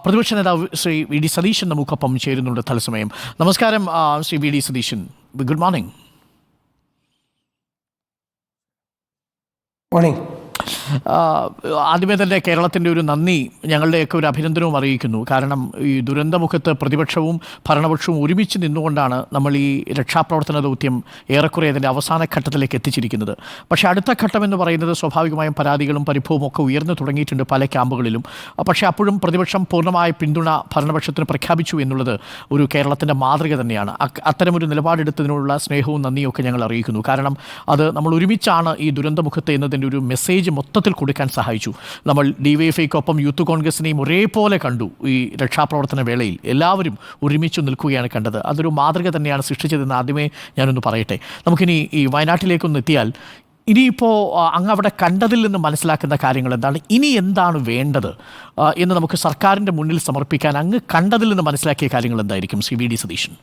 പ്രതിപക്ഷ നേതാവ് Shri V D Satheesan നമുക്കൊപ്പം ചേരുന്നുണ്ട് തത്സമയം. നമസ്കാരം Shri V D Satheesan. Good morning. Morning. ആദ്യമേ തന്നെ കേരളത്തിൻ്റെ ഒരു നന്ദി, ഞങ്ങളുടെയൊക്കെ ഒരു അഭിനന്ദനവും അറിയിക്കുന്നു. കാരണം ഈ ദുരന്തമുഖത്ത് പ്രതിപക്ഷവും ഭരണപക്ഷവും ഒരുമിച്ച് നിന്നുകൊണ്ടാണ് നമ്മൾ ഈ രക്ഷാപ്രവർത്തന ദൗത്യം ഏറെക്കുറെ അതിൻ്റെ അവസാന ഘട്ടത്തിലേക്ക് എത്തിച്ചിരിക്കുന്നത്. പക്ഷേ അടുത്ത ഘട്ടം എന്ന് പറയുന്നത് സ്വാഭാവികമായും പരാതികളും പരിഭവവും ഒക്കെ ഉയർന്നു തുടങ്ങിയിട്ടുണ്ട് പല ക്യാമ്പുകളിലും. പക്ഷേ അപ്പോഴും പ്രതിപക്ഷം പൂർണ്ണമായ പിന്തുണ ഭരണപക്ഷത്തിന് പ്രഖ്യാപിച്ചു എന്നുള്ളത് ഒരു കേരളത്തിൻ്റെ മാതൃക തന്നെയാണ്. അത്തരമൊരു നിലപാടെടുത്തതിനുള്ള സ്നേഹവും നന്ദിയും ഒക്കെ ഞങ്ങൾ അറിയിക്കുന്നു. കാരണം അത് നമ്മൾ ഒരുമിച്ചാണ് ഈ ദുരന്തമുഖത്ത് എന്നതിൻ്റെ ഒരു മെസ്സേജ് മൊത്തത്തിൽ കൊടുക്കാൻ സഹായിച്ചു. നമ്മൾ DYFIക്കൊപ്പം യൂത്ത് കോൺഗ്രസിനെയും ഒരേപോലെ കണ്ടു. ഈ രക്ഷാപ്രവർത്തന വേളയിൽ എല്ലാവരും ഒരുമിച്ച് നിൽക്കുകയാണ് കണ്ടത്. അതൊരു മാതൃക തന്നെയാണ് സൃഷ്ടിച്ചതെന്ന് ആദ്യമേ ഞാനൊന്ന് പറയട്ടെ. നമുക്കിനി ഈ വയനാട്ടിലേക്കൊന്ന് എത്തിയാൽ, ഇനിയിപ്പോൾ അങ്ങ് അവിടെ കണ്ടതിൽ നിന്ന് മനസ്സിലാക്കുന്ന കാര്യങ്ങൾ എന്താണ്, ഇനി എന്താണ് വേണ്ടത് എന്ന് നമുക്ക് സർക്കാരിൻ്റെ മുന്നിൽ സമർപ്പിക്കാൻ അങ്ങ് കണ്ടതിൽ നിന്ന് മനസ്സിലാക്കിയ കാര്യങ്ങൾ എന്തായിരിക്കും ശ്രീ വി ഡി സതീശൻ?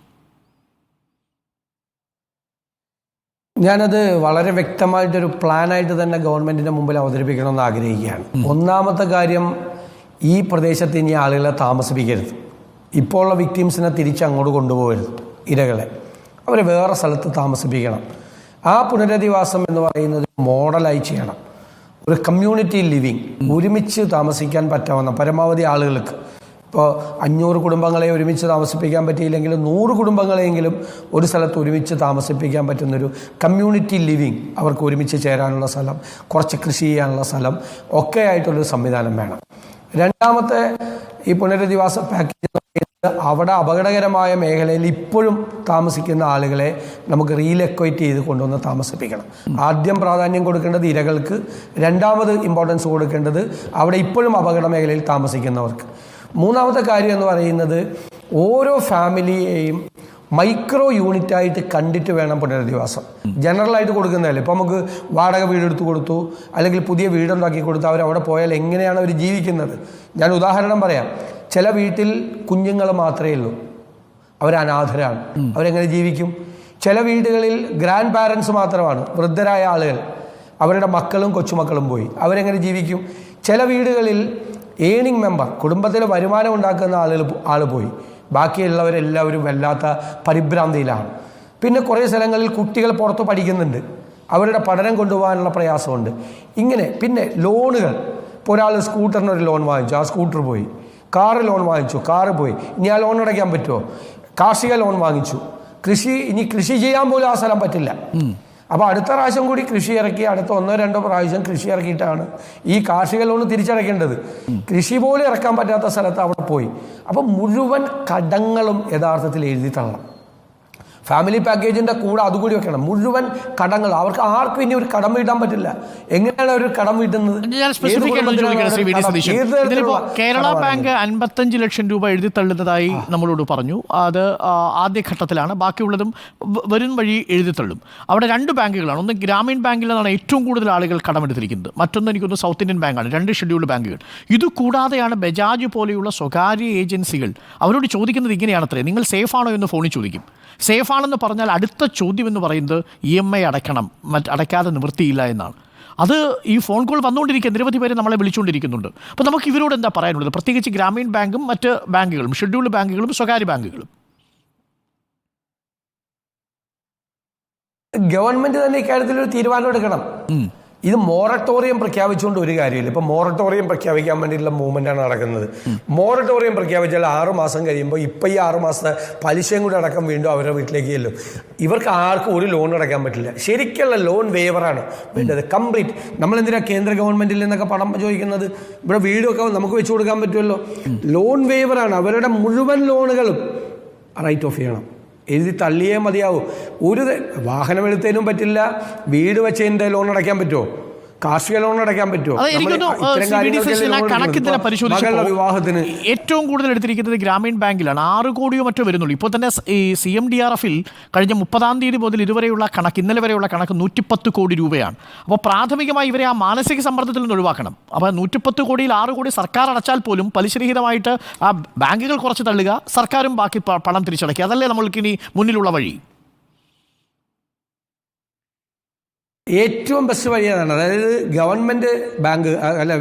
ഞാനത് വളരെ വ്യക്തമായിട്ടൊരു പ്ലാനായിട്ട് തന്നെ ഗവൺമെൻറ്റിൻ്റെ മുമ്പിൽ അവതരിപ്പിക്കണമെന്ന് ആഗ്രഹിക്കുകയാണ്. ഒന്നാമത്തെ കാര്യം, ഈ പ്രദേശത്ത് ഇനി ആളുകളെ താമസിപ്പിക്കരുത്. ഇപ്പോൾ ഉള്ള വിക്ടിംസിനെ തിരിച്ചങ്ങോട്ട് കൊണ്ടുപോകരുത്. ഇരകളെ അവരെ വേറെ സ്ഥലത്ത് താമസിപ്പിക്കണം. ആ പുനരധിവാസം എന്ന് പറയുന്നത് മോഡലായി ചെയ്യണം. ഒരു കമ്മ്യൂണിറ്റി ലിവിങ്, ഒരുമിച്ച് താമസിക്കാൻ പറ്റാവുന്ന പരമാവധി ആളുകൾക്ക്, ഇപ്പോൾ 500 കുടുംബങ്ങളെ ഒരുമിച്ച് താമസിപ്പിക്കാൻ പറ്റിയില്ലെങ്കിലും 100 കുടുംബങ്ങളെയെങ്കിലും ഒരു സ്ഥലത്ത് ഒരുമിച്ച് താമസിപ്പിക്കാൻ പറ്റുന്നൊരു കമ്മ്യൂണിറ്റി ലിവിങ്, അവർക്ക് ഒരുമിച്ച് ചേരാനുള്ള സ്ഥലം, കുറച്ച് കൃഷി ചെയ്യാനുള്ള സ്ഥലം ഒക്കെ ആയിട്ടുള്ളൊരു സംവിധാനം വേണം. രണ്ടാമത്തെ, ഈ പുനരധിവാസ പാക്കേജ് അവിടെ അപകടകരമായ മേഖലയിൽ ഇപ്പോഴും താമസിക്കുന്ന ആളുകളെ നമുക്ക് റീലൊക്കേറ്റ് ചെയ്ത് കൊണ്ടുവന്ന് താമസിപ്പിക്കണം. ആദ്യം പ്രാധാന്യം കൊടുക്കേണ്ടത് ഇരകൾക്ക്, രണ്ടാമത് ഇമ്പോർട്ടൻസ് കൊടുക്കേണ്ടത് അവിടെ ഇപ്പോഴും അപകട മേഖലയിൽ താമസിക്കുന്നവർക്ക്. മൂന്നാമത്തെ കാര്യം എന്ന് പറയുന്നത്, ഓരോ ഫാമിലിയെയും മൈക്രോ യൂണിറ്റായിട്ട് കണ്ടിട്ട് വേണം പുനരധിവാസം. ജനറലായിട്ട് കൊടുക്കുന്നതല്ലേ. ഇപ്പോൾ നമുക്ക് വാടക വീടെടുത്ത് കൊടുത്തു, അല്ലെങ്കിൽ പുതിയ വീടുണ്ടാക്കി കൊടുത്തു, അവരവിടെ പോയാൽ എങ്ങനെയാണ് അവർ ജീവിക്കുന്നത്? ഞാൻ ഉദാഹരണം പറയാം. ചില വീട്ടിൽ കുഞ്ഞുങ്ങൾ മാത്രമേ ഉള്ളൂ, അവർ അനാഥരാണ്, അവരെങ്ങനെ ജീവിക്കും? ചില വീടുകളിൽ ഗ്രാൻഡ് പാരൻസ് മാത്രമാണ്, വൃദ്ധരായ ആളുകൾ, അവരുടെ മക്കളും കൊച്ചുമക്കളും പോയി, അവരെങ്ങനെ ജീവിക്കും? ചില വീടുകളിൽ ഏണിംഗ് മെമ്പർ, കുടുംബത്തിൽ വരുമാനം ഉണ്ടാക്കുന്ന ആൾ പോയി, ബാക്കിയുള്ളവരെല്ലാവരും വല്ലാത്ത പരിഭ്രാന്തിയിലാണ്. പിന്നെ കുറേ സ്ഥലങ്ങളിൽ കുട്ടികൾ പുറത്ത് പഠിക്കുന്നുണ്ട്, അവരുടെ പഠനം കൊണ്ടുപോകാനുള്ള പ്രയാസമുണ്ട്. ഇങ്ങനെ പിന്നെ ലോണുകൾ, ഇപ്പോൾ ഒരാൾ സ്കൂട്ടറിനൊരു ലോൺ വാങ്ങിച്ചു, ആ സ്കൂട്ടർ പോയി. കാറ് ലോൺ വാങ്ങിച്ചു, കാറ് പോയി, ഇനി ആ ലോൺ അടയ്ക്കാൻ പറ്റുമോ? കാർഷിക ലോൺ വാങ്ങിച്ചു, ഇനി കൃഷി ചെയ്യാൻ പോലും ആ സ്ഥലം പറ്റില്ല. അപ്പോൾ അടുത്ത പ്രാവശ്യം കൂടി കൃഷി ഇറക്കി, അടുത്ത 1-2 പ്രാവശ്യം കൃഷി ഇറക്കിയിട്ടാണ് ഈ കാർഷിക ലോൺ തിരിച്ചടയ്ക്കേണ്ടത്. കൃഷി പോലും ഇറക്കാൻ പറ്റാത്ത സ്ഥലത്ത് അവിടെ പോയി. അപ്പം മുഴുവൻ കടങ്ങളും യഥാർത്ഥത്തിൽ എഴുതി തള്ളണം. ഫാമിലി പാക്കേജിൻ്റെ കൂടെ അതുകൂടി വെക്കണം. മുഴുവൻ കടങ്ങൾ, അവർക്ക് ആർക്കും ഇനി ഒരു കടം വീട്ടാൻ പറ്റില്ല. എങ്ങനെയാണ് ഒരു കടം വീട്ടുന്നത്? കേരള ബാങ്ക് 55 ലക്ഷം രൂപ എഴുതി തള്ളുന്നതായി നമ്മളോട് പറഞ്ഞു. അത് ആദ്യഘട്ടത്തിലാണ്. ബാക്കിയുള്ളതും വരും വഴി എഴുതി തള്ളും. അവിടെ 2 ബാങ്കുകളാണ്. ഒന്ന് ഗ്രാമീൺ ബാങ്കിൽ നിന്നാണ് ഏറ്റവും കൂടുതൽ ആളുകൾ കടമെടുത്തിരിക്കുന്നത്. മറ്റൊന്ന് എനിക്കൊന്ന് സൗത്ത് ഇന്ത്യൻ ബാങ്കാണ്. 2 ഷെഡ്യൂൾഡ് ബാങ്കുകൾ. ഇതുകൂടാതെയാണ് ബജാജ് പോലെയുള്ള സ്വകാര്യ ഏജൻസികൾ. അവരോട് ചോദിക്കുന്നത് ഇങ്ങനെയാണത്രേ, നിങ്ങൾ സേഫാണോ എന്ന് ഫോണിൽ ചോദിക്കും. സേഫാണെന്ന് പറഞ്ഞാൽ അടുത്ത ചോദ്യം എന്ന് പറയുന്നത് EMI അടയ്ക്കണം, അടയ്ക്കാതെ നിവൃത്തിയില്ല എന്നാണ്. അത് ഈ ഫോൺ കോൾ വന്നുകൊണ്ടിരിക്കുക, നിരവധി പേരെ നമ്മളെ വിളിച്ചുകൊണ്ടിരിക്കുന്നുണ്ട്. അപ്പോൾ നമുക്ക് ഇവരോട് എന്താ പറയാനുള്ളത്? പ്രത്യേകിച്ച് ഗ്രാമീൺ ബാങ്കും മറ്റ് ബാങ്കുകളും, ഷെഡ്യൂൾഡ് ബാങ്കുകളും സ്വകാര്യ ബാങ്കുകളും. ഗവൺമെന്റ് തന്നെ ഇക്കാര്യത്തിൽ ഒരു തീരുമാനം എടുക്കണം. ഇത് മൊറട്ടോറിയം പ്രഖ്യാപിച്ചുകൊണ്ട് ഒരു കാര്യമില്ല. ഇപ്പം മൊറട്ടോറിയം പ്രഖ്യാപിക്കാൻ വേണ്ടിയിട്ടുള്ള മൂവ്മെൻ്റാണ് നടക്കുന്നത്. മൊറട്ടോറിയം പ്രഖ്യാപിച്ചാൽ 6 മാസം കഴിയുമ്പോൾ ഇപ്പം ഈ 6 മാസത്തെ പലിശയും കൂടി അടക്കം വീണ്ടും അവരുടെ വീട്ടിലേക്ക് ചെല്ലും. ഇവർക്ക് ആർക്കും ഒരു ലോൺ അടയ്ക്കാൻ പറ്റില്ല. ശരിക്കുള്ള ലോൺ വേവറാണ് വേണ്ടത്, കംപ്ലീറ്റ്. നമ്മളെന്തിനാ കേന്ദ്ര ഗവൺമെൻറ്റിൽ നിന്നൊക്കെ പണം ചോദിക്കുന്നത്? ഇവിടെ വീടൊക്കെ നമുക്ക് വെച്ച് കൊടുക്കാൻ പറ്റുമല്ലോ. ലോൺ വേവറാണ്. അവരുടെ മുഴുവൻ ലോണുകളും റൈറ്റ് ഓഫ് ചെയ്യണം, എഴുതി തള്ളിയേ മതിയാവും. ഒരു വാഹനം എടുത്തതിനും പറ്റില്ല, വീട് വെച്ചതിൻ്റെ ലോൺ അടയ്ക്കാൻ പറ്റുമോ? കാർഷിക ലോൺ അടയ്ക്കാൻ പറ്റുമോ? വിവാഹത്തിന് ഏറ്റവും കൂടുതൽ എടുത്തിരിക്കുന്നത് ഗ്രാമീൺ ബാങ്കിലാണ്. 6 കോടിയോ മറ്റോ വരുന്നുള്ളൂ. ഇപ്പോൾ തന്നെ ഈ CMDRFിൽ കഴിഞ്ഞ 30-ാം തീയതി മുതൽ ഇതുവരെയുള്ള കണക്ക്, ഇന്നലെ വരെയുള്ള കണക്ക് 110 കോടി രൂപയാണ്. അപ്പോൾ പ്രാഥമികമായി ഇവരെ ആ മാനസിക സമ്മർദ്ദത്തിൽ നിന്ന് ഒഴിവാക്കണം. അപ്പോൾ 110 കോടിയിൽ 6 കോടി സർക്കാർ അടച്ചാൽ പോലും പലിശരഹിതമായിട്ട് ആ ബാങ്കുകൾ കുറച്ച് തള്ളുക, സർക്കാരും ബാക്കി പണം തിരിച്ചടയ്ക്കുക. അതല്ലേ നമ്മൾക്ക് ഇനി മുന്നിലുള്ള വഴി? ഏറ്റവും ബെസ്റ്റ് വഴി അതാണ്. അതായത് ഗവൺമെൻറ് ബാങ്ക് അല്ല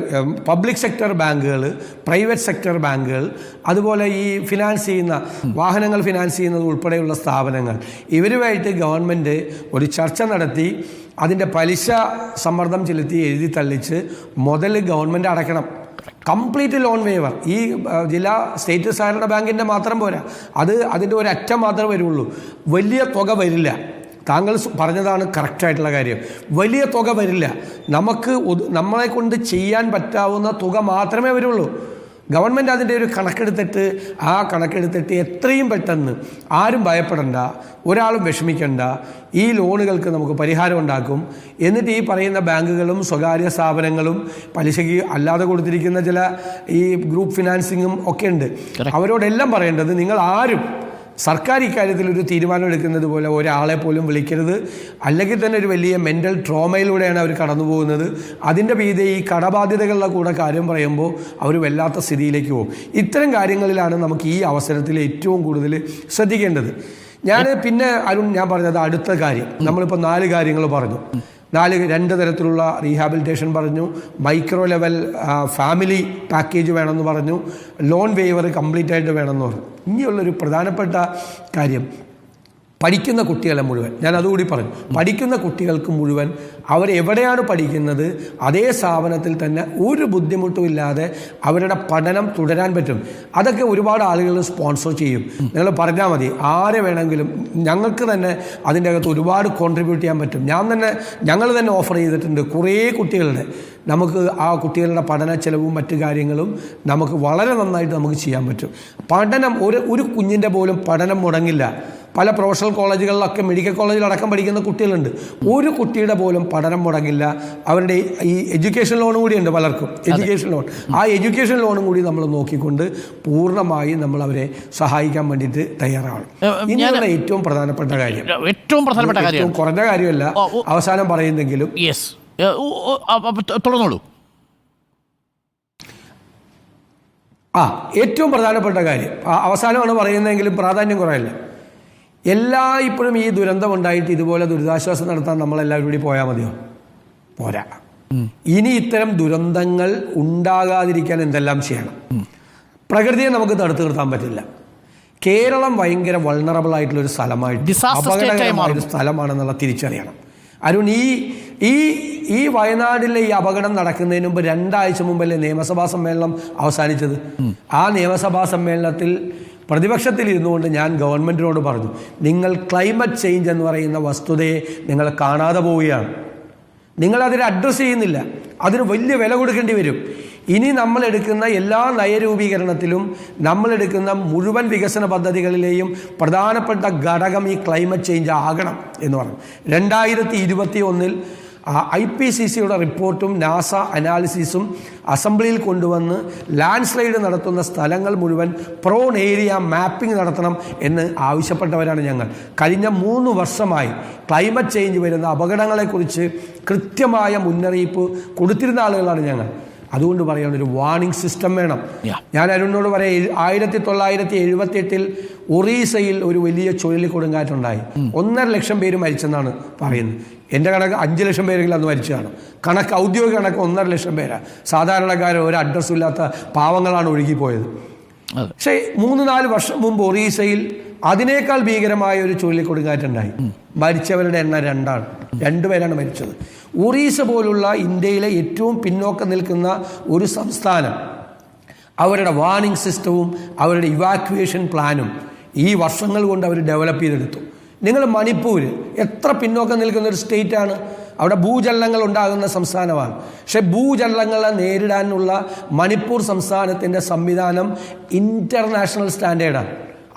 പബ്ലിക് സെക്ടർ ബാങ്കുകൾ, പ്രൈവറ്റ് സെക്ടർ ബാങ്കുകൾ, അതുപോലെ ഈ ഫിനാൻസ് ചെയ്യുന്ന വാഹനങ്ങൾ ഫിനാൻസ് ചെയ്യുന്നത് ഉൾപ്പെടെയുള്ള സ്ഥാപനങ്ങൾ, ഇവരുമായിട്ട് ഗവൺമെൻറ് ഒരു ചർച്ച നടത്തി അതിൻ്റെ പലിശ സമ്മർദ്ദം ചെലുത്തി എഴുതി തള്ളിച്ച് മുതൽ ഗവൺമെൻറ് അടയ്ക്കണം. Complete loan waiver. ഈ ജില്ലാ സ്റ്റേറ്റ് സഹകരണ ബാങ്കിൻ്റെ മാത്രം പോരാ, അതിൻ്റെ ഒരറ്റം മാത്രമേ വരുള്ളൂ. വലിയ തുക വരില്ല. താങ്കൾ പറഞ്ഞതാണ് കറക്റ്റായിട്ടുള്ള കാര്യം. വലിയ തുക വരില്ല. നമ്മളെ കൊണ്ട് ചെയ്യാൻ പറ്റാവുന്ന തുക മാത്രമേ വരുള്ളൂ. ഗവൺമെൻറ് അതിൻ്റെ ഒരു കണക്കെടുത്തിട്ട് എത്രയും പെട്ടെന്ന്, ആരും ഭയപ്പെടണ്ട, ഒരാളും വിഷമിക്കണ്ട, ഈ ലോണുകൾക്ക് നമുക്ക് പരിഹാരം ഉണ്ടാക്കും. എന്നിട്ട് ഈ പറയുന്ന ബാങ്കുകളും സ്വകാര്യ സ്ഥാപനങ്ങളും പലിശയ്ക്ക് അല്ലാതെ കൊടുത്തിരിക്കുന്ന ചില ഈ ഗ്രൂപ്പ് ഫിനാൻസിങ്ങും ഒക്കെ ഉണ്ട്. അവരോടെല്ലാം പറയേണ്ടത്, നിങ്ങൾ ആരും സർക്കാർ ഇക്കാര്യത്തിൽ ഒരു തീരുമാനം എടുക്കുന്നത് പോലെ ഒരാളെ പോലും വിളിക്കരുത്. അല്ലെങ്കിൽ തന്നെ ഒരു വലിയ മെൻ്റൽ ട്രോമയിലൂടെയാണ് അവർ കടന്നു പോകുന്നത്. അതിൻ്റെ മീതെ ഈ കടബാധ്യതകളുടെ കൂടെ കാര്യം പറയുമ്പോൾ അവർ വല്ലാത്ത സ്ഥിതിയിലേക്ക് പോകും. ഇത്തരം കാര്യങ്ങളിലാണ് നമുക്ക് ഈ അവസരത്തിൽ ഏറ്റവും കൂടുതൽ ശ്രദ്ധിക്കേണ്ടത്. പിന്നെ അരുൺ, ഞാൻ പറഞ്ഞത് അടുത്ത കാര്യം, നമ്മളിപ്പോൾ 4 കാര്യങ്ങൾ പറഞ്ഞു. 2 തരത്തിലുള്ള റീഹാബിലിറ്റേഷൻ പറഞ്ഞു, മൈക്രോ ലെവൽ ഫാമിലി പാക്കേജ് വേണമെന്ന് പറഞ്ഞു, ലോൺ വേവർ കംപ്ലീറ്റ് ആയിട്ട് വേണമെന്ന് പറഞ്ഞു. ഇനിയുള്ളൊരു പ്രധാനപ്പെട്ട കാര്യം, പഠിക്കുന്ന കുട്ടികളെ മുഴുവൻ, ഞാൻ അതുകൂടി പറഞ്ഞു, പഠിക്കുന്ന കുട്ടികൾക്ക് മുഴുവൻ അവരെവിടെയാണ് പഠിക്കുന്നത് അതേ സ്ഥാപനത്തിൽ തന്നെ ഒരു ബുദ്ധിമുട്ടുമില്ലാതെ അവരുടെ പഠനം തുടരാൻ പറ്റും. അതൊക്കെ ഒരുപാട് ആളുകൾ സ്പോൺസർ ചെയ്യും. നിങ്ങൾ പറഞ്ഞാൽ മതി, ആരെ വേണമെങ്കിലും. ഞങ്ങൾക്ക് തന്നെ അതിൻ്റെ അകത്ത് ഒരുപാട് കോൺട്രിബ്യൂട്ട് ചെയ്യാൻ പറ്റും. ഞങ്ങൾ തന്നെ ഓഫർ ചെയ്തിട്ടുണ്ട് കുറേ കുട്ടികളുടെ. നമുക്ക് ആ കുട്ടികളുടെ പഠന ചെലവും മറ്റു കാര്യങ്ങളും നമുക്ക് വളരെ നന്നായിട്ട് നമുക്ക് ചെയ്യാൻ പറ്റും. പഠനം ഒരു കുഞ്ഞിൻ്റെ പോലും പഠനം മുടങ്ങില്ല. പല പ്രൊഫഷണൽ കോളേജുകളിലൊക്കെ, മെഡിക്കൽ കോളേജിലടക്കം പഠിക്കുന്ന കുട്ടികളുണ്ട്. ഒരു കുട്ടിയുടെ പോലും പഠനം മുടങ്ങില്ല. അവരുടെ ഈ എഡ്യൂക്കേഷൻ ലോണും കൂടിയുണ്ട് പലർക്കും, എഡ്യൂക്കേഷൻ ലോൺ. ആ എഡ്യൂക്കേഷൻ ലോണും കൂടി നമ്മൾ നോക്കിക്കൊണ്ട് പൂർണ്ണമായി നമ്മൾ അവരെ സഹായിക്കാൻ വേണ്ടിയിട്ട് തയ്യാറാണ്. ഇനിയുള്ള ഏറ്റവും പ്രധാനപ്പെട്ട കാര്യം, ഏറ്റവും കുറഞ്ഞ കാര്യമല്ല, അവസാനം പറയുന്നെങ്കിലും തുടർന്നോളൂ. ഏറ്റവും പ്രധാനപ്പെട്ട കാര്യം അവസാനമാണ് പറയുന്നതെങ്കിലും പ്രാധാന്യം കുറയല്ല. ഇപ്പോഴും ഈ ദുരന്തം ഉണ്ടായിട്ട് ഇതുപോലെ ദുരിതാശ്വാസം നടത്താൻ നമ്മളെല്ലാവരും കൂടി പോയാൽ മതിയോ? പോരാ. ഇനി ഇത്തരം ദുരന്തങ്ങൾ ഉണ്ടാകാതിരിക്കാൻ എന്തെല്ലാം ചെയ്യണം? പ്രകൃതിയെ നമുക്ക് തടുത്തു നിർത്താൻ പറ്റില്ല. കേരളം ഭയങ്കര വൾണറബിൾ ആയിട്ടുള്ളൊരു സ്ഥലമായിട്ട്, അപകടകരമായ ഒരു സ്ഥലമാണെന്നുള്ള തിരിച്ചറിയണം. അരുൺ, ഈ വയനാട്ടിലെ ഈ അപകടം നടക്കുന്നതിന് മുമ്പ് 2 ആഴ്ച മുമ്പല്ലേ നിയമസഭാ സമ്മേളനം അവസാനിച്ചത്. ആ നിയമസഭാ സമ്മേളനത്തിൽ പ്രതിപക്ഷത്തിൽ ഇരുന്നുകൊണ്ട് ഞാൻ ഗവൺമെൻറ്റിനോട് പറഞ്ഞു, നിങ്ങൾ ക്ലൈമറ്റ് ചേഞ്ച് എന്ന് പറയുന്ന വസ്തുതയെ നിങ്ങൾ കാണാതെ പോവുകയാണ്. നിങ്ങളതിനെ അഡ്രസ്സ് ചെയ്യുന്നില്ല. അതിന് വലിയ വില കൊടുക്കേണ്ടി വരും. ഇനി നമ്മളെടുക്കുന്ന എല്ലാ നയരൂപീകരണത്തിലും, നമ്മളെടുക്കുന്ന മുഴുവൻ വികസന പദ്ധതികളിലെയും പ്രധാനപ്പെട്ട ഘടകം ഈ ക്ലൈമറ്റ് ചേഞ്ച് ആകണം എന്ന് പറഞ്ഞു. 2021 IPCCയുടെ റിപ്പോർട്ടും നാസ അനാലിസിസും അസംബ്ലിയിൽ കൊണ്ടുവന്ന് ലാൻഡ് സ്ലൈഡ് നടത്തുന്ന സ്ഥലങ്ങൾ മുഴുവൻ പ്രോൺ ഏരിയ മാപ്പിംഗ് നടത്തണം എന്ന് ആവശ്യപ്പെട്ടവരാണ് ഞങ്ങൾ. കഴിഞ്ഞ 3 വർഷമായി ക്ലൈമറ്റ് ചേഞ്ച് വരുന്ന അപകടങ്ങളെക്കുറിച്ച് കൃത്യമായ മുന്നറിയിപ്പ് കൊടുത്തിരുന്ന ആളുകളാണ് ഞങ്ങൾ. അതുകൊണ്ട് പറയുകയാണ്, ഒരു വാർണിംഗ് സിസ്റ്റം വേണം. ഞാൻ അരുണിനോട് പറയാം, 1978 ഒറീസയിൽ ഒരു വലിയ ചുഴലിക്കൊടുങ്കാറ്റുണ്ടായി. 1.5 ലക്ഷം പേര് മരിച്ചെന്നാണ് പറയുന്നത്. എൻ്റെ കണക്ക് 5 ലക്ഷം പേരെങ്കിലും അന്ന് മരിച്ചതാണ്. ഔദ്യോഗിക കണക്ക് 1.5 ലക്ഷം പേരാണ്. സാധാരണക്കാരോ ഒരു അഡ്രസ്സും ഇല്ലാത്ത പാവങ്ങളാണ് ഒഴുകിപ്പോയത്. പക്ഷേ 3-4 വർഷം മുമ്പ് ഒറീസയിൽ അതിനേക്കാൾ ഭീകരമായ ഒരു ചുഴലിക്കൊടുങ്കാറ്റുണ്ടായി. മരിച്ചവരുടെ എണ്ണം 2 പേരാണ് മരിച്ചത്. ഒറീസ പോലുള്ള ഇന്ത്യയിലെ ഏറ്റവും പിന്നോക്കം നിൽക്കുന്ന ഒരു സംസ്ഥാനം അവരുടെ വാർണിംഗ് സിസ്റ്റവും അവരുടെ ഇവാക്യുവേഷൻ പ്ലാനും ഈ വർഷങ്ങൾ കൊണ്ട് അവർ ഡെവലപ്പ് ചെയ്തെടുത്തു. നിങ്ങൾ മണിപ്പൂർ എത്ര പിന്നോക്കം നിൽക്കുന്ന ഒരു സ്റ്റേറ്റാണ്. അവിടെ ഭൂചലനങ്ങൾ ഉണ്ടാകുന്ന സംസ്ഥാനമാണ്. പക്ഷെ ഭൂചലനങ്ങളെ നേരിടാനുള്ള മണിപ്പൂർ സംസ്ഥാനത്തിൻ്റെ സംവിധാനം ഇൻ്റർനാഷണൽ സ്റ്റാൻഡേർഡാണ്.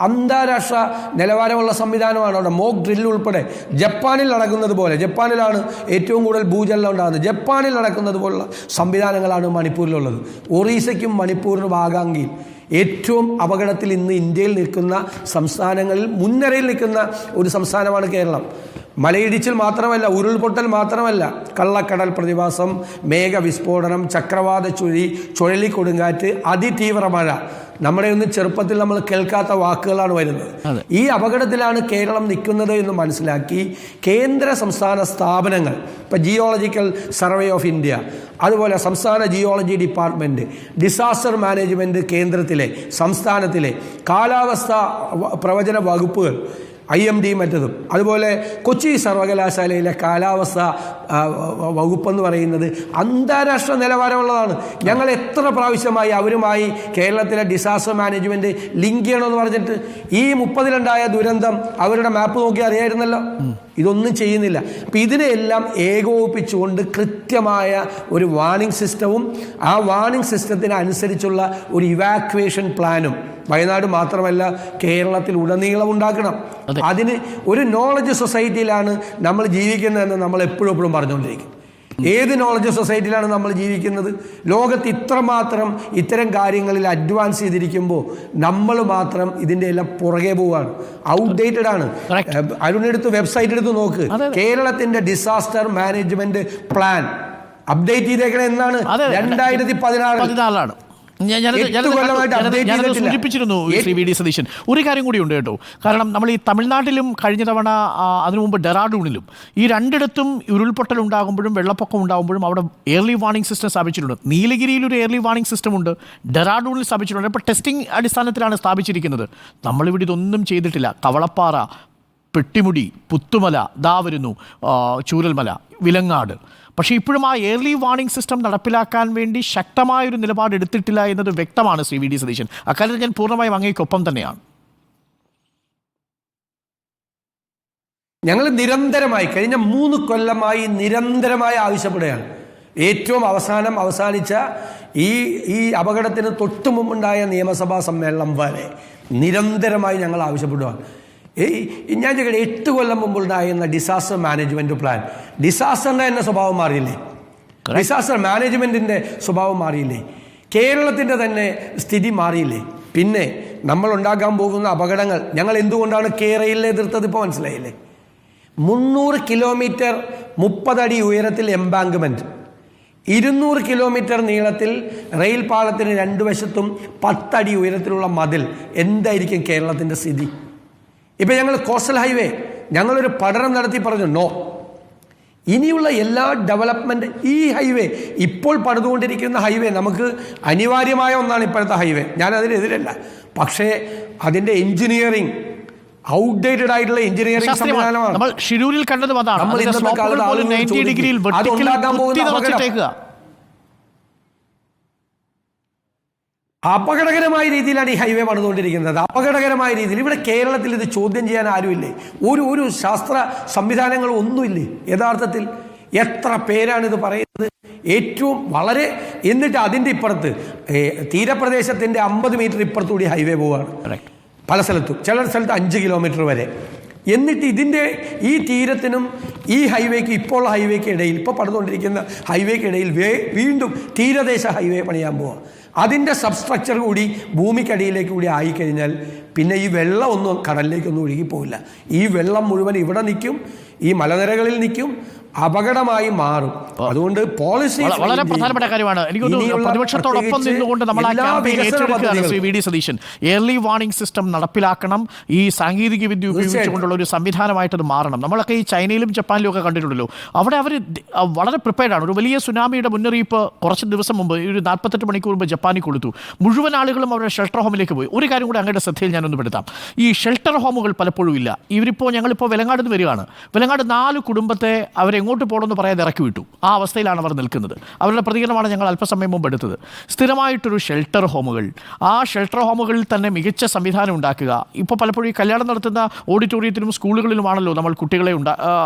അന്താരാഷ്ട്ര നിലവാരമുള്ള സംവിധാനമാണ്. അവിടെ മോക്ക് ഡ്രിൽ ഉൾപ്പെടെ ജപ്പാനിൽ നടക്കുന്നത് പോലെ, ജപ്പാനിലാണ് ഏറ്റവും കൂടുതൽ ഭൂചലനം ഉണ്ടാകുന്നത്, ജപ്പാനിൽ നടക്കുന്നത് പോലുള്ള സംവിധാനങ്ങളാണ് മണിപ്പൂരിലുള്ളത്. ഒറീസയ്ക്കും മണിപ്പൂരിനും ആകാംക്ഷയും ഏറ്റവും അപകടത്തിൽ ഇന്ന് ഇന്ത്യയിൽ നിൽക്കുന്ന സംസ്ഥാനങ്ങളിൽ മുൻനിരയിൽ നിൽക്കുന്ന ഒരു സംസ്ഥാനമാണ് കേരളം. മലയിടിച്ചിൽ മാത്രമല്ല, ഉരുൾപൊട്ടൽ മാത്രമല്ല, കള്ളക്കടൽ പ്രതിഭാസം, മേഘവിസ്ഫോടനം, ചക്രവാത ചുഴി, ചുഴലിക്കൊടുങ്കാറ്റ്, അതിതീവ്ര മഴ. നമ്മുടെ ഒന്നും ചെറുപ്പത്തിൽ നമ്മൾ കേൾക്കാത്ത വാക്കുകളാണ് വരുന്നത്. ഈ അപകടത്തിലാണ് കേരളം നിൽക്കുന്നത് എന്ന് മനസ്സിലാക്കി കേന്ദ്ര സംസ്ഥാന സ്ഥാപനങ്ങൾ, ഇപ്പം ജിയോളജിക്കൽ സർവേ ഓഫ് ഇന്ത്യ, അതുപോലെ സംസ്ഥാന ജിയോളജി ഡിപ്പാർട്ട്മെൻറ്റ്, ഡിസാസ്റ്റർ മാനേജ്മെൻറ്റ് കേന്ദ്രത്തിലെ സംസ്ഥാനത്തിലെ കാലാവസ്ഥ പ്രവചന വകുപ്പുകൾ, IMD മറ്റതും, അതുപോലെ കൊച്ചി സർവകലാശാലയിലെ കാലാവസ്ഥ വകുപ്പെന്ന് പറയുന്നത് അന്താരാഷ്ട്ര നിലവാരമുള്ളതാണ്. ഞങ്ങൾ എത്ര പ്രാവശ്യമായി അവരുമായി കേരളത്തിലെ ഡിസാസ്റ്റർ മാനേജ്മെൻറ്റ് ലിങ്ക് ചെയ്യണമെന്ന് പറഞ്ഞിട്ട് ഈ 30-ലുണ്ടായ ദുരന്തം അവരുടെ മാപ്പ് നോക്കി അറിയായിരുന്നല്ലോ. ഇതൊന്നും ചെയ്യുന്നില്ല. അപ്പം ഇതിനെല്ലാം ഏകോപിപ്പിച്ചുകൊണ്ട് കൃത്യമായ ഒരു വാർണിംഗ് സിസ്റ്റവും ആ വാർണിംഗ് സിസ്റ്റത്തിന് അനുസരിച്ചുള്ള ഒരു ഇവാക്വേഷൻ പ്ലാനും വയനാട് മാത്രമല്ല കേരളത്തിൽ ഉടനീളം ഉണ്ടാക്കണം. അതിന് ഒരു നോളജ് സൊസൈറ്റിയിലാണ് നമ്മൾ ജീവിക്കുന്നതെന്ന് നമ്മൾ എപ്പോഴും പറഞ്ഞുകൊണ്ടിരിക്കും. ഏത് നോളജ് സൊസൈറ്റിയിലാണ് നമ്മൾ ജീവിക്കുന്നത്? ലോകത്ത് ഇത്രമാത്രം ഇത്തരം കാര്യങ്ങളിൽ അഡ്വാൻസ് ചെയ്തിരിക്കുമ്പോൾ നമ്മൾ മാത്രം ഇതിൻ്റെ എല്ലാം പുറകെ പോവുകയാണ്, ഔട്ട്ഡേറ്റഡ് ആണ്. അരുണെടുത്ത് വെബ്സൈറ്റ് എടുത്ത് നോക്ക്, കേരളത്തിന്റെ ഡിസാസ്റ്റർ മാനേജ്മെന്റ് പ്ലാൻ അപ്ഡേറ്റ് ചെയ്തേക്കണ എന്നാണ്? 2016 സൂചിപ്പിച്ചിരുന്നു ശ്രീ വി ഡി സതീശൻ. ഒരു കാര്യം കൂടി ഉണ്ട് കേട്ടോ, കാരണം നമ്മൾ ഈ തമിഴ്നാട്ടിലും കഴിഞ്ഞ തവണ അതിനു മുമ്പ് ഡെറാഡൂണിലും ഈ രണ്ടിടത്തും ഉരുൾപൊട്ടൽ ഉണ്ടാകുമ്പോഴും വെള്ളപ്പൊക്കം ഉണ്ടാകുമ്പോഴും അവിടെ എയർലി വാർണിംഗ് സിസ്റ്റം സ്ഥാപിച്ചിട്ടുണ്ട്. നീലഗിരിയിൽ ഒരു എയർലി വാർണിംഗ് സിസ്റ്റം ഉണ്ട്, ഡെറാഡൂണിൽ സ്ഥാപിച്ചിട്ടുണ്ട്. ഇപ്പോൾ ടെസ്റ്റിംഗ് അടിസ്ഥാനത്തിലാണ് സ്ഥാപിച്ചിരിക്കുന്നത്. നമ്മളിവിടെ ഇതൊന്നും ചെയ്തിട്ടില്ല. കവളപ്പാറ, പെട്ടിമുടി, പുത്തുമല, ദാ വരുന്നു ചൂരൽമല, വിലങ്ങാട്. പക്ഷേ ഇപ്പോഴും ആ എയർലി വാർണിംഗ് സിസ്റ്റം നടപ്പിലാക്കാൻ വേണ്ടി ശക്തമായൊരു നിലപാട് എടുത്തിട്ടില്ല എന്നത് വ്യക്തമാണ് ശ്രീ വി ഡി സതീശൻ. അക്കാര്യത്തിൽ ഞാൻ പൂർണ്ണമായും അങ്ങേക്കൊപ്പം തന്നെയാണ്. ഞങ്ങൾ നിരന്തരമായി കഴിഞ്ഞ 3 കൊല്ലമായി നിരന്തരമായി ആവശ്യപ്പെടുകയാണ്. ഏറ്റവും അവസാനിച്ച ഈ അപകടത്തിന് തൊട്ടു മുമ്പുണ്ടായ നിയമസഭാ സമ്മേളനം വരെ നിരന്തരമായി ഞങ്ങൾ ആവശ്യപ്പെടുകയാണ്. ഞാൻ ചോദിക്കട്ടെ, 8 കൊല്ലം മുമ്പുണ്ടായിരുന്ന ഡിസാസ്റ്റർ മാനേജ്മെന്റ് പ്ലാൻ, ഡിസാസ്റ്ററിന്റെ തന്നെ സ്വഭാവം മാറിയില്ലേ? ഡിസാസ്റ്റർ മാനേജ്മെന്റിന്റെ സ്വഭാവം മാറിയില്ലേ? കേരളത്തിന്റെ തന്നെ സ്ഥിതി മാറിയില്ലേ? പിന്നെ നമ്മൾ ഉണ്ടാക്കാൻ പോകുന്ന അപകടങ്ങൾ ഞങ്ങൾ എന്തുകൊണ്ടാണ് കേരളയിൽ എതിർത്തത് ഇപ്പോൾ മനസ്സിലായില്ലേ? 300 കിലോമീറ്റർ 30 അടി ഉയരത്തിൽ എംബാങ്ക്മെന്റ്, 200 കിലോമീറ്റർ നീളത്തിൽ റെയിൽ പാളത്തിന് 2 വശത്തും 10 അടി ഉയരത്തിലുള്ള മതിൽ. എന്തായിരിക്കും കേരളത്തിന്റെ സ്ഥിതി? ഇപ്പം ഞങ്ങൾ കോസ്റ്റൽ ഹൈവേ ഞങ്ങളൊരു പഠനം നടത്തി പറഞ്ഞു, നോ, ഇനിയുള്ള എല്ലാ ഡെവലപ്മെന്റ് ഈ ഹൈവേ ഇപ്പോൾ പണിതുകൊണ്ടിരിക്കുന്ന ഹൈവേ നമുക്ക് അനിവാര്യമായ ഒന്നാണ് ഇപ്പോഴത്തെ ഹൈവേ, ഞാൻ അതിനെതിരല്ല. പക്ഷേ അതിൻ്റെ എഞ്ചിനീയറിംഗ് ഔട്ട്ഡേറ്റഡ് ആയിട്ടുള്ള എഞ്ചിനീയറിംഗ് സംവിധാനമാണ്. നമ്മൾ ഷിരൂരിൽ കണ്ടത് അതാണ്. നമ്മൾ ഇന്നത്തെ കാലത്ത് അതുണ്ടാക്കാൻ പോകുന്ന അപകടകരമായ രീതിയിലാണ് ഈ ഹൈവേ പണിതുകൊണ്ടിരിക്കുന്നത്. അപകടകരമായ രീതിയിൽ ഇവിടെ കേരളത്തിൽ ഇത് ചോദ്യം ചെയ്യാൻ ആരുമില്ലേ? ഒരു ശാസ്ത്ര സംവിധാനങ്ങളും ഒന്നുമില്ലേ? യഥാർത്ഥത്തിൽ എത്ര പേരാണ് ഇത് പറയുന്നത്? ഏറ്റവും വളരെ എന്നിട്ട് അതിൻ്റെ ഇപ്പുറത്ത് തീരപ്രദേശത്തിൻ്റെ 50 മീറ്റർ ഇപ്പുറത്തുകൂടി ഹൈവേ പോവുകയാണ് പല സ്ഥലത്തും, ചില സ്ഥലത്ത് 5 കിലോമീറ്റർ വരെ. എന്നിട്ട് ഇതിൻ്റെ ഈ തീരത്തിനും ഈ ഹൈവേക്ക് ഇപ്പോൾ ഹൈവേക്ക് ഇടയിൽ ഇപ്പോൾ പണിതുകൊണ്ടിരിക്കുന്ന ഹൈവേക്ക് ഇടയിൽ വീണ്ടും തീരദേശ ഹൈവേ പണിയാൻ പോവുക. അതിൻ്റെ സബ്സ്ട്രക്ചർ കൂടി ഭൂമിക്കടിയിലേക്ക് കൂടി ആയിക്കഴിഞ്ഞാൽ പിന്നെ ഈ വെള്ളമൊന്നും കടലിലേക്കൊന്നും ഒഴുകിപ്പോവില്ല. ഈ വെള്ളം മുഴുവൻ ഇവിടെ നിൽക്കും, ഈ മലനിരകളിൽ നിൽക്കും, അപകടമായി മാറും. അതുകൊണ്ട് പോളിസി വളരെ പ്രധാനപ്പെട്ട കാര്യമാണ്. എനിക്ക് പ്രതിപക്ഷത്തോടൊപ്പം നിന്നുകൊണ്ട് നമ്മൾ ആ ക്യാമ്പയിൻ ഏറ്റെടുക്കുകയാണ് Shri V D Satheesan. Early warning system നടപ്പിലാക്കണം, ഈ സാങ്കേതിക വിദ്യ ഉപയോഗിച്ചുകൊണ്ടുള്ള ഒരു സംവിധാനമായിട്ടത് മാറണം. നമ്മളൊക്കെ ഈ ചൈനയിലും ജപ്പാനിലും ഒക്കെ കണ്ടിട്ടുണ്ടല്ലോ, അവിടെ അവർ വളരെ പ്രിപ്പയർഡാണ്. ഒരു വലിയ സുനാമിയുടെ മുന്നറിയിപ്പ് കുറച്ച് ദിവസം മുമ്പ്, ഒരു 48 മണിക്കൂർ മുമ്പ് ജപ്പാനിൽ കൊടുത്തു. മുഴുവൻ ആളുകളും അവരുടെ ഷെൽട്ടർ ഹോമിലേക്ക് പോയി. ഒരു കാര്യം കൂടി അങ്ങയുടെ ശ്രദ്ധയിൽ ഞാനൊന്ന് പെടുത്താം. ഈ ഷെൽട്ടർ ഹോമുകൾ പലപ്പോഴും ഇല്ല. ഞങ്ങളിപ്പോൾ വെലങ്ങാട് നിന്ന് വരികയാണ്. വെലങ്ങാട് 4 കുടുംബത്തെ അവരെ എങ്ങോട്ട് പോകണമെന്ന് പറയാതെ ഇറക്കി വിട്ടു. ആ അവസ്ഥയിലാണ് അവർ നിൽക്കുന്നത്. അവരുടെ പ്രതികരണമാണ് ഞങ്ങൾ അല്പസമയം മുമ്പ് എടുത്തത്. സ്ഥിരമായിട്ടൊരു ഷെൽട്ടർ ഹോമുകൾ, ആ ഷെൽട്ടർ ഹോമുകളിൽ തന്നെ മികച്ച സംവിധാനം ഉണ്ടാക്കുക. ഇപ്പോൾ പലപ്പോഴും ഈ കല്യാണം നടത്തുന്ന ഓഡിറ്റോറിയത്തിലും സ്കൂളുകളിലുമാണല്ലോ നമ്മൾ കുട്ടികളെ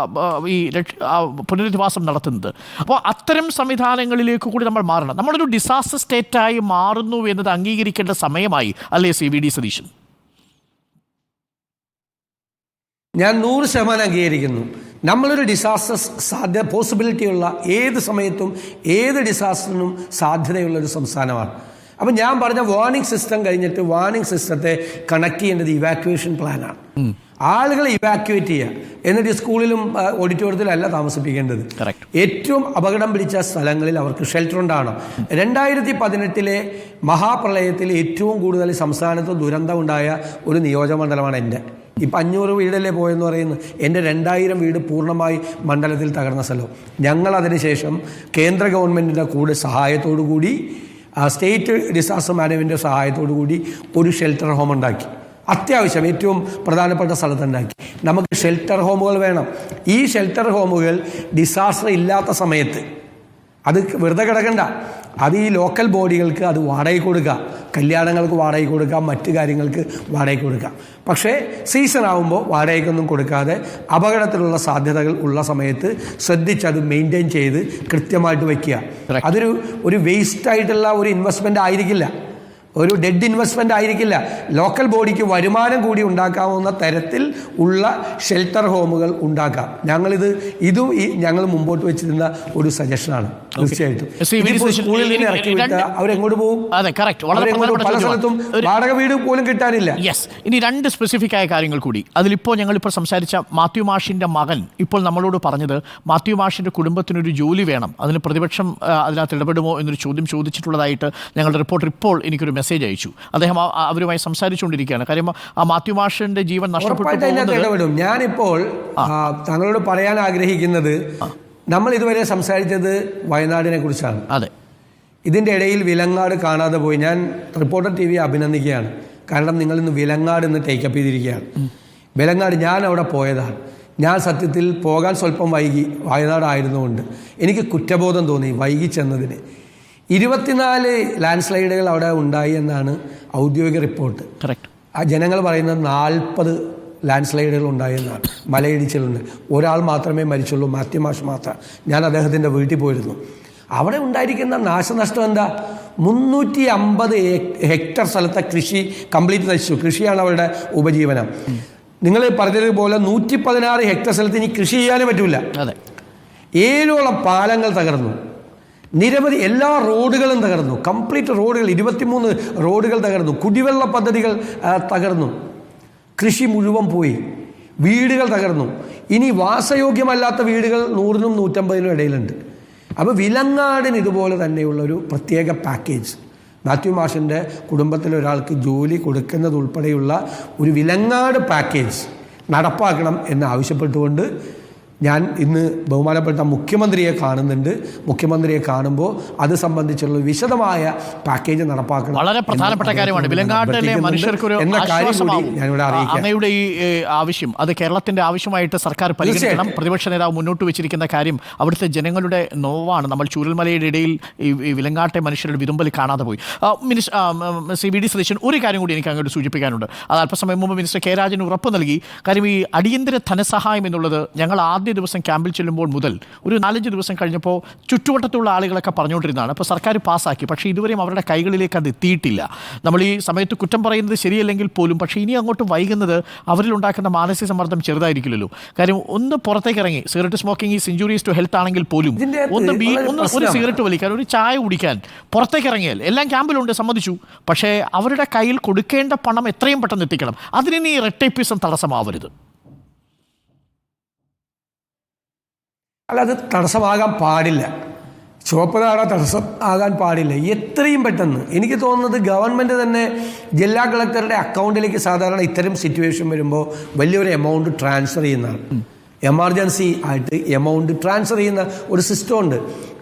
ഈ പുനരധിവാസം നടത്തുന്നത്. അപ്പോൾ അത്തരം സംവിധാനങ്ങളിലേക്ക് കൂടി നമ്മൾ മാറണം. നമ്മളൊരു ഡിസാസ്റ്റർ സ്റ്റേറ്റായി മാറുന്നു എന്നത് അംഗീകരിക്കേണ്ട സമയമായി അല്ലേ ശ്രീ വി ഡി സതീശൻ? ഞാൻ 100% അംഗീകരിക്കുന്നു. നമ്മളൊരു ഡിസാസ്റ്റർ പോസിബിലിറ്റിയുള്ള ഏത് സമയത്തും ഏത് ഡിസാസ്റ്ററിനും സാധ്യതയുള്ളൊരു സംസ്ഥാനമാണ്. അപ്പം ഞാൻ പറഞ്ഞ വാർണിംഗ് സിസ്റ്റം കഴിഞ്ഞിട്ട് വാർണിംഗ് സിസ്റ്റത്തെ കണക്ട് ചെയ്യേണ്ടത് ഇവാക്യുവേഷൻ പ്ലാനാണ്. ആളുകളെ ഇവാക്യുവേറ്റ് ചെയ്യുക, എന്നിട്ട് സ്കൂളിലും ഓഡിറ്റോറിയത്തിലല്ല താമസിപ്പിക്കേണ്ടത്. ഏറ്റവും അപകടം പിടിച്ച സ്ഥലങ്ങളിൽ അവർക്ക് ഷെൽട്ടർ ഉണ്ടാകണം. 2018 മഹാപ്രളയത്തിൽ ഏറ്റവും കൂടുതൽ സംസ്ഥാനത്ത് ദുരന്തമുണ്ടായ ഒരു നിയോജകമണ്ഡലമാണ് എൻ്റെ. ഇപ്പം 500 വീടല്ലേ പോയെന്ന് പറയുന്നത്. എൻ്റെ 2000 വീട് പൂർണ്ണമായി മണ്ഡലത്തിൽ തകർന്ന സ്ഥലം. ഞങ്ങളതിന് ശേഷം കേന്ദ്ര ഗവൺമെൻറ്റിൻ്റെ കൂടെ സഹായത്തോടു കൂടി സ്റ്റേറ്റ് ഡിസാസ്റ്റർ മാനേജ്മെൻറ്റിൻ്റെ സഹായത്തോടു കൂടി ഒരു ഷെൽട്ടർ ഹോം ഉണ്ടാക്കി. അത്യാവശ്യം ഏറ്റവും പ്രധാനപ്പെട്ട സ്ഥലത്തുണ്ടാക്കി. നമുക്ക് ഷെൽട്ടർ ഹോമുകൾ വേണം. ഈ ഷെൽട്ടർ ഹോമുകൾ ഡിസാസ്റ്റർ ഇല്ലാത്ത സമയത്ത് അത് വെറുതെ കിടക്കണ്ട, അത് ഈ ലോക്കൽ ബോഡികൾക്ക് അത് വാടകയ്ക്ക് കൊടുക്കുക, കല്യാണങ്ങൾക്ക് വാടകയ്ക്ക് കൊടുക്കാം, മറ്റു കാര്യങ്ങൾക്ക് വാടകയ്ക്ക് കൊടുക്കാം. പക്ഷേ സീസൺ ആകുമ്പോൾ വാടകയ്ക്കൊന്നും കൊടുക്കാതെ അപകടത്തിലുള്ള സാധ്യതകൾ ഉള്ള സമയത്ത് ശ്രദ്ധിച്ചത് മെയിൻറ്റെയിൻ ചെയ്ത് കൃത്യമായിട്ട് വയ്ക്കുക. ഒരു വേസ്റ്റ് ആയിട്ടുള്ള ഒരു ഇൻവെസ്റ്റ്മെൻ്റ് ആയിരിക്കില്ല, ഒരു ഡെഡ് ഇൻവെസ്റ്റ്മെൻ്റ് ആയിരിക്കില്ല. ലോക്കൽ ബോഡിക്ക് വരുമാനം കൂടി ഉണ്ടാക്കാവുന്ന തരത്തിൽ ഉള്ള ഷെൽട്ടർ ഹോമുകൾ ഉണ്ടാക്കാം. ഇതും ഞങ്ങൾ മുമ്പോട്ട് വെച്ചിരുന്ന ഒരു സജഷനാണ്. തീർച്ചയായിട്ടും സ്കൂളിൽ നിന്ന് ഇറക്കി വിട്ടാൽ അവരെങ്ങോട്ട് പോകും? പല സ്ഥലത്തും വാടക വീട് പോലും കിട്ടാനില്ല. ഇനി 2 സ്പെസിഫിക് ആയ കാര്യങ്ങൾ കൂടി. അതിലിപ്പോൾ ഞങ്ങളിപ്പോൾ സംസാരിച്ച മാത്യു മാഷിൻ്റെ മകൻ ഇപ്പോൾ നമ്മളോട് പറഞ്ഞത് മാത്യു മാഷിൻ്റെ കുടുംബത്തിനൊരു ജോലി വേണം, അതിന് പ്രതിപക്ഷം അതിനകത്ത് ഇടപെടുമോ എന്നൊരു ചോദ്യം ചോദിച്ചിട്ടുള്ളതായിട്ട് ഞങ്ങളുടെ റിപ്പോർട്ടർ ഇപ്പോൾ എനിക്കൊരു മെസ്സേജ് അയച്ചു. അദ്ദേഹം അവരുമായി സംസാരിച്ചുകൊണ്ടിരിക്കുകയാണ്. കാര്യം ആ മാത്യു മാഷിന്റെ ജീവൻ നഷ്ടപ്പെട്ടു. ഞാനിപ്പോൾ താങ്കളോട് പറയാൻ ആഗ്രഹിക്കുന്നത്, നമ്മൾ ഇതുവരെ സംസാരിച്ചത് വയനാടിനെ കുറിച്ചാണ്. അതെ, ഇതിൻ്റെ ഇടയിൽ വിലങ്ങാട് കാണാതെ പോയി. ഞാൻ റിപ്പോർട്ടർ TV അഭിനന്ദിക്കുകയാണ്. കാരണം നിങ്ങൾ ഇന്ന് വിലങ്ങാട് ഇന്ന് ടേക്കപ്പ് ചെയ്തിരിക്കുകയാണ്. വിലങ്ങാട് ഞാൻ അവിടെ പോയതാണ്. ഞാൻ സത്യത്തിൽ പോകാൻ സ്വല്പം വൈകി, വയനാടായിരുന്നുകൊണ്ട് എനിക്ക് കുറ്റബോധം തോന്നി വൈകി ചെന്നതിന്. 24 ലാൻഡ് സ്ലൈഡുകൾ അവിടെ ഉണ്ടായി എന്നാണ് ഔദ്യോഗിക റിപ്പോർട്ട്. ആ ജനങ്ങൾ പറയുന്നത് 40 ലാൻഡ് സ്ലൈഡുകൾ ഉണ്ടായെന്നാണ്, മലയിടിച്ചിലുണ്ട്. ഒരാൾ മാത്രമേ മരിച്ചുള്ളൂ, മാത്യു മാഷ് മാത്രം. ഞാൻ അദ്ദേഹത്തിൻ്റെ വീട്ടിൽ പോയിരുന്നു. അവിടെ ഉണ്ടായിരിക്കുന്ന നാശനഷ്ടം എന്താ? 350 ഹെക്ടർ സ്ഥലത്തെ കൃഷി കംപ്ലീറ്റ് നശിച്ചു. കൃഷിയാണ് അവരുടെ ഉപജീവനം. നിങ്ങൾ പറഞ്ഞതുപോലെ 116 ഹെക്ടർ സ്ഥലത്ത് ഇനി കൃഷി ചെയ്യാനേ പറ്റൂല. 7ഓളം പാലങ്ങൾ തകർന്നു, നിരവധി എല്ലാ റോഡുകളും തകർന്നു, കംപ്ലീറ്റ് റോഡുകൾ 23 റോഡുകൾ തകർന്നു, കുടിവെള്ള പദ്ധതികൾ തകർന്നു, കൃഷി മുഴുവൻ പോയി, വീടുകൾ തകർന്നു. ഇനി വാസയോഗ്യമല്ലാത്ത വീടുകൾ 100നും 150നും ഇടയിലുണ്ട്. അപ്പോൾ വിലങ്ങാടിന് ഇതുപോലെ തന്നെയുള്ളൊരു പ്രത്യേക പാക്കേജ്, മാത്യു മാഷിൻ്റെ കുടുംബത്തിലൊരാൾക്ക് ജോലി കൊടുക്കുന്നതുൾപ്പെടെയുള്ള ഒരു വിലങ്ങാട് പാക്കേജ് നടപ്പാക്കണം എന്ന് ആവശ്യപ്പെട്ടുകൊണ്ട് ഞാൻ ഇന്ന് ബഹുമാനപ്പെട്ട മുഖ്യമന്ത്രിയെ കാണുന്നുണ്ട്. മുഖ്യമന്ത്രിയെ കാണുമ്പോൾ അത് സംബന്ധിച്ചുള്ള വിശദമായ പാക്കേജ് നടപ്പാക്കണം. വളരെ പ്രധാനപ്പെട്ട കാര്യമാണ്. വിലങ്ങാട്ടിലെ മനുഷ്യർക്കൊരു അങ്ങയുടെ ഈ ആവശ്യം അത് കേരളത്തിന്റെ ആവശ്യമായിട്ട് സർക്കാർ പരിഗണിക്കണം. പ്രതിപക്ഷ നേതാവ് മുന്നോട്ട് വെച്ചിരിക്കുന്ന കാര്യം അവിടുത്തെ ജനങ്ങളുടെ നോവാണ്. നമ്മൾ ചൂരൽമലയുടെ ഇടയിൽ ഈ വിലങ്ങാട്ടെ മനുഷ്യരുടെ വിതുമ്പൽ കാണാതെ പോയി. CVD സതീശൻ, ഒരു കാര്യം കൂടി എനിക്ക് അങ്ങോട്ട് സൂചിപ്പിക്കാനുണ്ട്. അത് അല്പസമയം മുമ്പ് മിനിസ്റ്റർ കെ രാജൻ ഉറപ്പ് നൽകി. കാര്യം ഈ അടിയന്തര ധനസഹായം എന്നുള്ളത് ഞങ്ങൾ ആദ്യ ദിവസം ക്യാമ്പിൽ ചെല്ലുമ്പോൾ മുതൽ ഒരു 4-5 ദിവസം കഴിഞ്ഞപ്പോൾ ചുറ്റുവട്ടത്തുള്ള ആളുകളൊക്കെ പറഞ്ഞുകൊണ്ടിരുന്നതാണ്. അപ്പോൾ സർക്കാർ പാസ്സാക്കി, പക്ഷേ ഇതുവരെയും അവരുടെ കൈകളിലേക്ക് അത് എത്തിയിട്ടില്ല. നമ്മൾ ഈ സമയത്ത് കുറ്റം പറയുന്നത് ശരിയല്ലെങ്കിൽ പോലും, പക്ഷേ ഇനി അങ്ങോട്ട് വൈകുന്നത് അവരിലുണ്ടാക്കുന്ന മാനസിക സമ്മർദ്ദം ചെറുതായിരിക്കില്ലല്ലോ. കാര്യം ഒന്ന് പുറത്തേക്ക് ഇറങ്ങി, cigarette smoking is injurious to health ആണെങ്കിൽ പോലും ഒരു സിഗരറ്റ് വലിക്കാൻ, ഒരു ചായ കുടിക്കാൻ പുറത്തേക്ക് ഇറങ്ങിയാൽ എല്ലാം ക്യാമ്പിലുണ്ട്, സമ്മതിച്ചു. പക്ഷേ അവരുടെ കയ്യിൽ കൊടുക്കേണ്ട പണം എത്രയും പെട്ടെന്ന് എത്തിക്കണം. അതിന് ഈ റെട്ടേപ്പിസം തടസ്സമാവരുത്. അല്ല, അത് തടസ്സമാകാൻ പാടില്ല. ചുവപ്പ് നാട തടസ്സം ആകാൻ പാടില്ല. എത്രയും പെട്ടെന്ന് എനിക്ക് തോന്നുന്നത് ഗവൺമെൻറ് തന്നെ ജില്ലാ കളക്ടറുടെ അക്കൗണ്ടിലേക്ക് സാധാരണ ഇത്തരം സിറ്റുവേഷൻ വരുമ്പോൾ വലിയൊരു എമൗണ്ട് ട്രാൻസ്ഫർ ചെയ്യുന്നതാണ്. എമർജൻസി ആയിട്ട് എമൗണ്ട് ട്രാൻസ്ഫർ ചെയ്യുന്ന ഒരു സിസ്റ്റം ഉണ്ട്.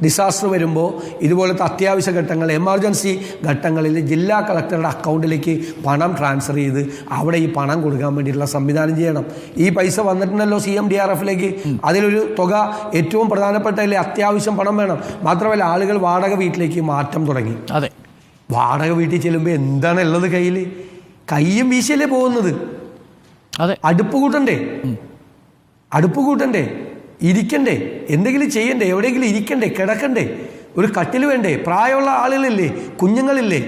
ഡിസാസ്റ്റർ വരുമ്പോൾ ഇതുപോലത്തെ അത്യാവശ്യ ഘട്ടങ്ങൾ, എമർജൻസി ഘട്ടങ്ങളിൽ ജില്ലാ കളക്ടറുടെ അക്കൗണ്ടിലേക്ക് പണം ട്രാൻസ്ഫർ ചെയ്ത് അവിടെ ഈ പണം കൊടുക്കാൻ വേണ്ടിയിട്ടുള്ള സംവിധാനം ചെയ്യണം. ഈ പൈസ വന്നിട്ടുണ്ടല്ലോ CMDRFലേക്ക്, അതിലൊരു തുക ഏറ്റവും പ്രധാനപ്പെട്ടതിൽ അത്യാവശ്യം പണം വേണം. മാത്രമല്ല ആളുകൾ വാടക വീട്ടിലേക്ക് മാറ്റം തുടങ്ങി. അതെ, വാടക വീട്ടിൽ ചെല്ലുമ്പോൾ എന്താണ് ഉള്ളത് കയ്യിൽ? കയ്യും വീശിയല്ലേ പോകുന്നത്. അതെ, അടുപ്പ് കൂട്ടണ്ടേ, ഇരിക്കണ്ടേ, എന്തെങ്കിലും ചെയ്യണ്ടേ, എവിടെയെങ്കിലും ഇരിക്കണ്ടേ, കിടക്കണ്ടേ, ഒരു കട്ടിൽ വേണ്ടേ, പ്രായമുള്ള ആളുകളില്ലേ, കുഞ്ഞുങ്ങളില്ലേ,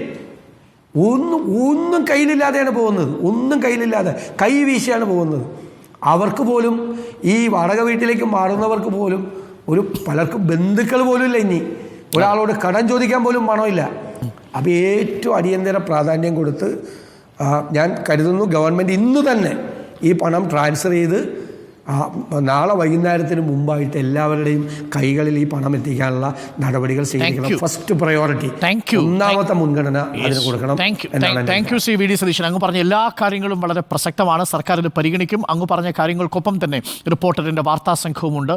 ഒന്നും കയ്യിലില്ലാതെയാണ് പോകുന്നത്. ഒന്നും കയ്യിലില്ലാതെ കൈ വീശിയാണ് പോകുന്നത്. അവർക്ക് പോലും, ഈ വാടക വീട്ടിലേക്ക് മാറുന്നവർക്ക് പോലും പലർക്കും ബന്ധുക്കൾ പോലും ഇല്ല. ഇനി ഒരാളോട് കടം ചോദിക്കാൻ പോലും പണമില്ല. അപ്പോൾ ഏറ്റവും അടിയന്തര പ്രാധാന്യം കൊടുത്ത് ഞാൻ കരുതുന്നു ഗവൺമെൻറ് ഇന്ന് തന്നെ ഈ പണം ട്രാൻസ്ഫർ ചെയ്ത് നാളെ വൈകുന്നേരത്തിന് മുമ്പായിട്ട് എല്ലാവരുടെയും കൈകളിൽ ഈ പണം എത്തിക്കാനുള്ള നടപടികൾ സ്വീകരിക്കണം. ഫസ്റ്റ് പ്രയോറിറ്റി, ഒന്നാമത്തെ മുൻഗണന അതിന് കൊടുക്കണം. Thank you Shri V D Satheesan. അങ്ങ് പറഞ്ഞ എല്ലാ കാര്യങ്ങളും വളരെ പ്രസക്തമാണ്. സർക്കാർ ഇത് പരിഗണിക്കും. അങ്ങ് പറഞ്ഞ കാര്യങ്ങൾക്കൊപ്പം തന്നെ റിപ്പോർട്ടറിൻ്റെ വാർത്താ സംഘവുമുണ്ട്.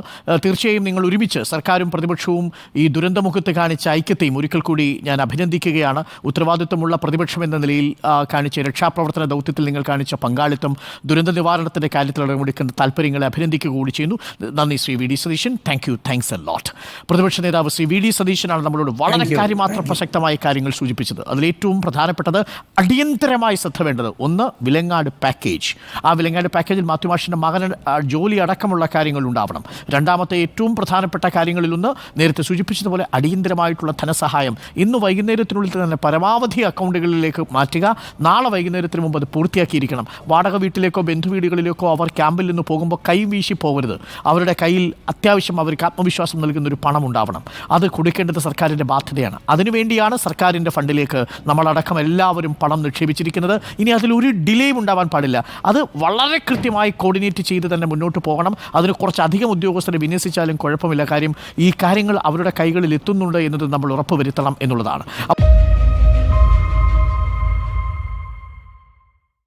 തീർച്ചയായും നിങ്ങൾ ഒരുമിച്ച് സർക്കാരും പ്രതിപക്ഷവും ഈ ദുരന്തമുഖത്ത് കാണിച്ച ഐക്യത്തെയും ഒരിക്കൽ കൂടി ഞാൻ അഭിനന്ദിക്കുകയാണ്. ഉത്തരവാദിത്വമുള്ള പ്രതിപക്ഷം എന്ന നിലയിൽ കാണിച്ച രക്ഷാപ്രവർത്തന ദൗത്യത്തിൽ നിങ്ങൾ കാണിച്ച പങ്കാളിത്തം, ദുരന്ത നിവാരണത്തിൻ്റെ കാര്യത്തിൽ ഇടപെടുക്കുന്ന താല്പര്യങ്ങൾ അഭിനന്ദിക്കുക കൂടി ചെയ്യുന്നു. നന്ദി Shri V D Satheesan. Thanks a lot. പ്രതിപക്ഷ നേതാവ് ശ്രീ വി ഡി സതീശനാണ് നമ്മളോട് വളരെ കാര്യമാത്രം പ്രസക്തമായ കാര്യങ്ങൾ സൂചിപ്പിച്ചത്. അതിലേറ്റവും പ്രധാനപ്പെട്ടത് അടിയന്തരമായി ശ്രദ്ധ വേണ്ടത് ഒന്ന് വിലങ്ങാട് പാക്കേജ്. ആ വിലങ്ങാട് പാക്കേജിൽ മാത്യുമാഷിൻ്റെ മകന് ജോലി അടക്കമുള്ള കാര്യങ്ങൾ ഉണ്ടാവണം. രണ്ടാമത്തെ ഏറ്റവും പ്രധാനപ്പെട്ട കാര്യങ്ങളിലൊന്ന് നേരത്തെ സൂചിപ്പിച്ചതുപോലെ അടിയന്തരമായിട്ടുള്ള ധനസഹായം ഇന്ന് വൈകുന്നേരത്തിനുള്ളിൽ തന്നെ പരമാവധി അക്കൗണ്ടുകളിലേക്ക് മാറ്റുക. നാളെ വൈകുന്നേരത്തിന് മുമ്പ് അത് പൂർത്തിയാക്കിയിരിക്കണം. വാടക വീട്ടിലേക്കോ ബന്ധുവീടുകളിലേക്കോ അവർ ക്യാമ്പിൽ നിന്ന് പോകുമ്പോൾ കൈ വീശി പോകരുത്. അവരുടെ കയ്യിൽ അത്യാവശ്യം അവർക്ക് ആത്മവിശ്വാസം നൽകുന്നൊരു പണം ഉണ്ടാവണം. അത് കൊടുക്കേണ്ടത് സർക്കാരിൻ്റെ ബാധ്യതയാണ്. അതിനുവേണ്ടിയാണ് സർക്കാരിൻ്റെ ഫണ്ടിലേക്ക് നമ്മളടക്കം എല്ലാവരും പണം നിക്ഷേപിച്ചിരിക്കുന്നത്. ഇനി അതിലൊരു ഡിലേയും ഉണ്ടാവാൻ പാടില്ല. അത് വളരെ കൃത്യമായി കോർഡിനേറ്റ് ചെയ്ത് തന്നെ മുന്നോട്ട് പോകണം. അതിന് കുറച്ചധികം ഉദ്യോഗസ്ഥരെ വിന്യസിച്ചാലും കുഴപ്പമില്ല. കാര്യം ഈ കാര്യങ്ങൾ അവരുടെ കൈകളിൽ എത്തുന്നുണ്ട് എന്നത് നമ്മൾ ഉറപ്പുവരുത്തണം എന്നുള്ളതാണ്.